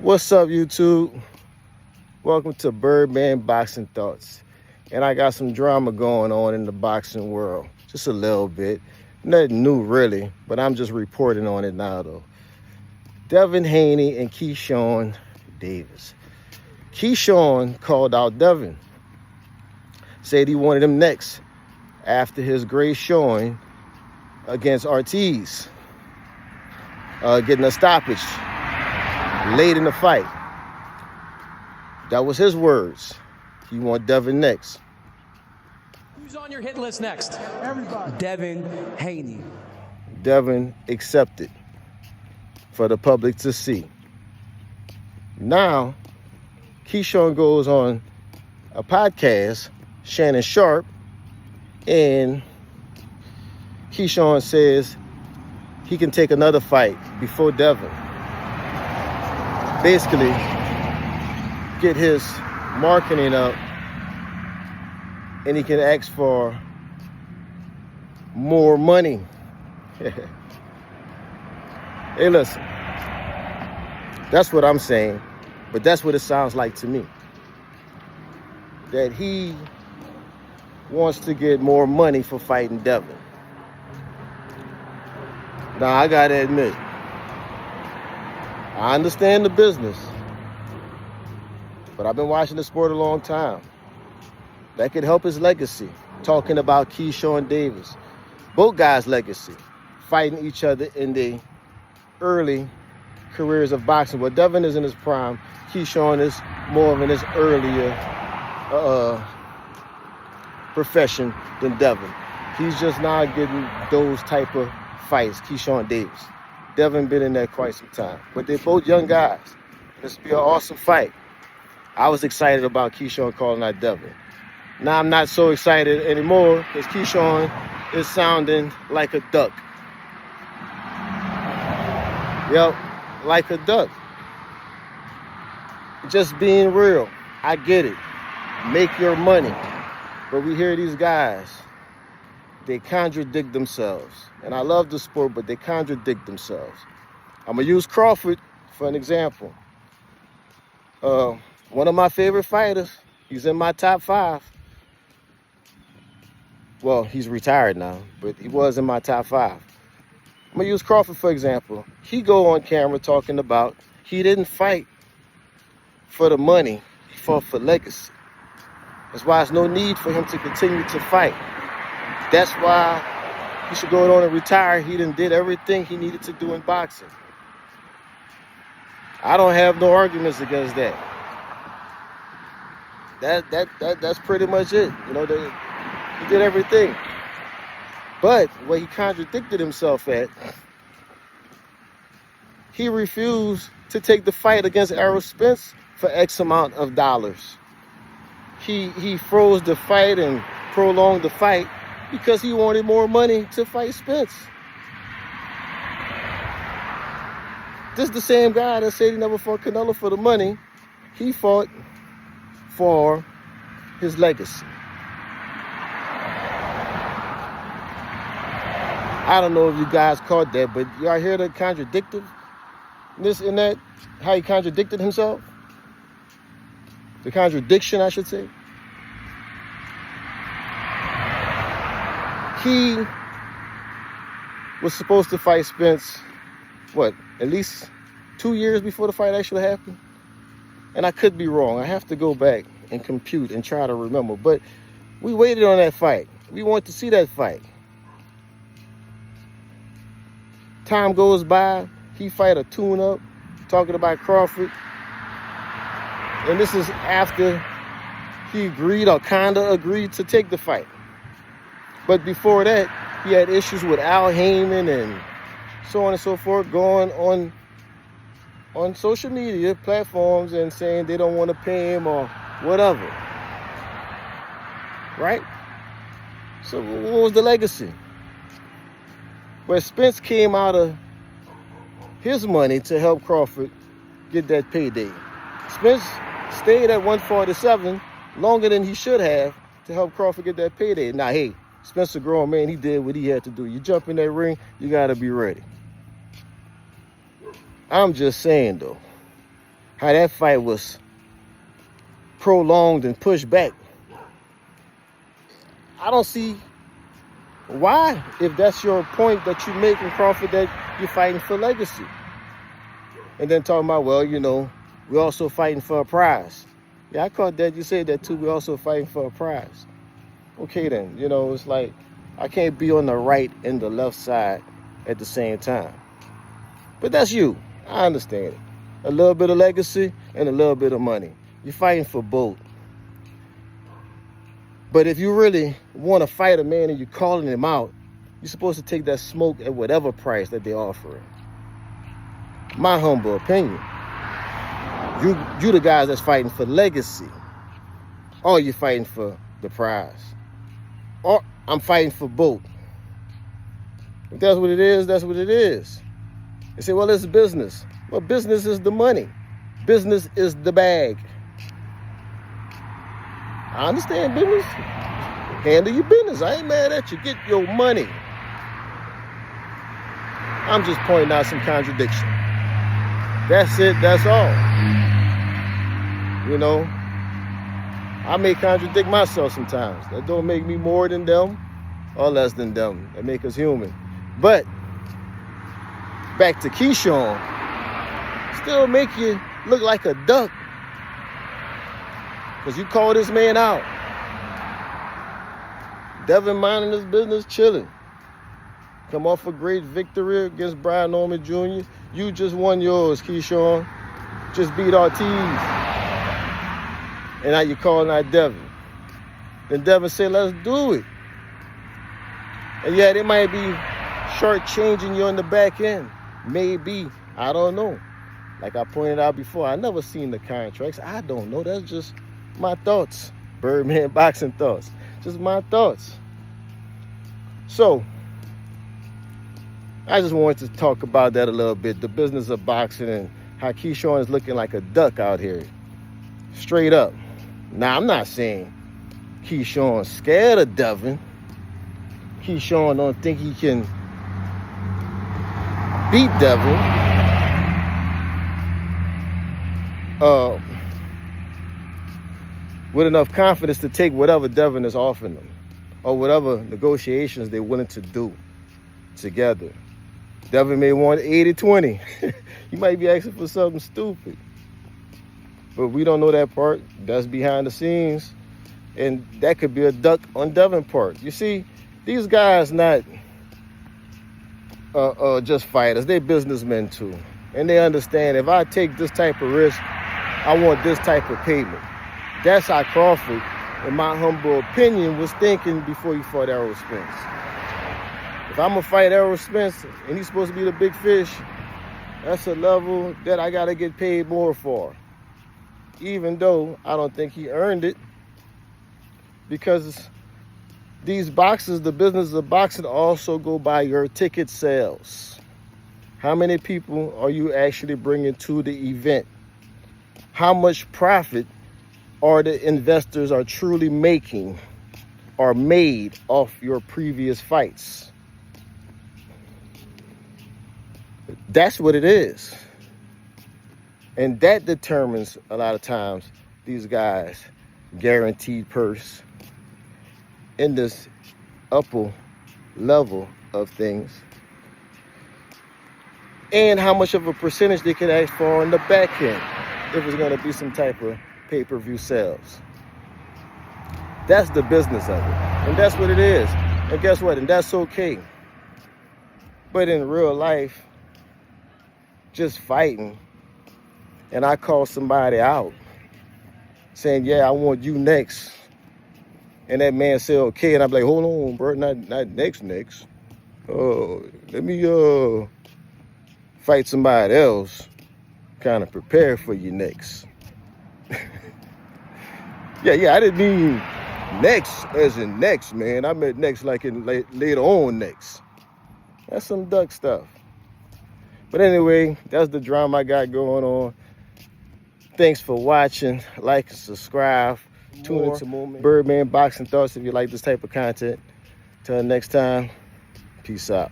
What's up, YouTube? Welcome to Birdman Boxing Thoughts. And I got some drama going on in the boxing world. Just a little bit. Nothing new, really, but I'm just reporting on it now, though. Devin Haney and Keyshawn Davis. Keyshawn called out Devin. Said he wanted him next after his great showing against Ortiz. Getting a stoppage late in the fight. That was his words. He want Devin next. Who's on your hit list next? Everybody. Devin Haney. Devin accepted for the public to see. Now, Keyshawn goes on a podcast, Shannon Sharp, and Keyshawn says he can take another fight before Devin. Basically, get his marketing up, and he can ask for more money. Hey, listen, that's what I'm saying, but that's what it sounds like to me. That he wants to get more money for fighting Devin. Now, I gotta admit, I understand the business, but I've been watching the sport a long time. That could help his legacy. Talking about Keyshawn Davis. Both guys' legacy. Fighting each other in the early careers of boxing. But Devin is in his prime. Keyshawn is more of in his earlier profession than Devin. He's just now getting those type of fights, Keyshawn Davis. Devin been in there quite some time. But they're both young guys. This will be an awesome fight. I was excited about Keyshawn calling out Devin. Now I'm not so excited anymore because Keyshawn is sounding like a duck. Yep, like a duck. Just being real. I get it. Make your money. But we hear these guys, they contradict themselves. And I love the sport, but they contradict themselves. I'm going to use Crawford for an example. One of my favorite fighters. He's in my top 5. Well, he's retired now, but he was in my top 5. I'm going to use Crawford for example. He go on camera talking about he didn't fight for the money. He fought for legacy. That's why there's no need for him to continue to fight. That's why he should go on and retire. He done did everything he needed to do in boxing. I don't have no arguments against that. That's pretty much it. You know, he did everything. But where he contradicted himself at, he refused to take the fight against Errol Spence for X amount of dollars. He froze the fight and prolonged the fight because he wanted more money to fight Spence. This is the same guy that said he never fought Canelo for the money. He fought for his legacy. I don't know if you guys caught that, but y'all hear the contradictiveness in that? How he contradicted himself? The contradiction, I should say. He was supposed to fight Spence, at least 2 years before the fight actually happened? And I could be wrong. I have to go back and compute and try to remember. But we waited on that fight. We want to see that fight. Time goes by. He fight a tune-up, talking about Crawford. And this is after he agreed or kinda agreed to take the fight. But before that, he had issues with Al Heyman and so on and so forth, going on social media platforms and saying they don't want to pay him or whatever. Right? So what was the legacy? Where Spence came out of his money to help Crawford get that payday. Spence stayed at 147 longer than he should have to help Crawford get that payday. Now, hey, Spence a grown man. He did what he had to do. You jump in that ring, you got to be ready. I'm just saying, though, how that fight was prolonged and pushed back. I don't see why, if that's your point that you make in Crawford, that you're fighting for legacy. And then talking about, well, you know, we're also fighting for a prize. Yeah, I caught that. You said that too. We're also fighting for a prize. Okay, then, you know, it's like I can't be on the right and the left side at the same time. But that's you. I understand it. A little bit of legacy and a little bit of money. You're fighting for both. But if you really want to fight a man and you're calling him out, you're supposed to take that smoke at whatever price that they're offering. My humble opinion. You the guys that's fighting for legacy. Or you're fighting for the prize. Or I'm fighting for both. If that's what it is, that's what it is. They say, well, it's business. Well, business is the money. Business is the bag. I understand business. Handle your business. I ain't mad at you. Get your money. I'm just pointing out some contradiction. That's it. That's all. You know, I may contradict myself sometimes. That don't make me more than them or less than them. That make us human. But back to Keyshawn, still make you look like a duck because you call this man out. Devin minding his business, chilling. Come off a great victory against Brian Norman Jr. You just won yours, Keyshawn. Just beat Ortiz. And now you're calling out Devin. Then Devin said, let's do it. And yeah, they might be shortchanging you on the back end. Maybe. I don't know. Like I pointed out before, I never seen the contracts. I don't know. That's just my thoughts. Birdman boxing thoughts. Just my thoughts. So, I just wanted to talk about that a little bit. The business of boxing and how Keyshawn is looking like a duck out here. Straight up. Now, I'm not saying Keyshawn's scared of Devin. Keyshawn don't think he can beat Devin. With enough confidence to take whatever Devin is offering them or whatever negotiations they're willing to do together. Devin may want 80-20. You might be asking for something stupid. But we don't know that part. That's behind the scenes. And that could be a duck on Devin's part. You see, these guys not just fighters. They're businessmen too. And they understand if I take this type of risk, I want this type of payment. That's how Crawford, in my humble opinion, was thinking before he fought Errol Spence. If I'm going to fight Errol Spence and he's supposed to be the big fish, that's a level that I got to get paid more for. Even though I don't think he earned it, because these boxers, the business of boxing, also go by your ticket sales. How many people are you actually bringing to the event? How much profit are the investors are truly making or made off your previous fights? That's what it is. And that determines a lot of times these guys' guaranteed purse in this upper level of things, and how much of a percentage they can ask for on the back end if it's going to be some type of pay-per-view sales. That's the business of it. And that's what it is. And guess what? And that's okay. But in real life, just fighting, and I call somebody out saying, yeah, I want you next. And that man said, okay. And I'm like, hold on, bro, not next. Let me fight somebody else, kind of prepare for you next. Yeah, I didn't mean next as in next, man. I meant next like in later on next. That's some duck stuff. But anyway, that's the drama I got going on. Thanks for watching. Like and subscribe. Tune into more Birdman Boxing Thoughts if you like this type of content. Till next time, peace out.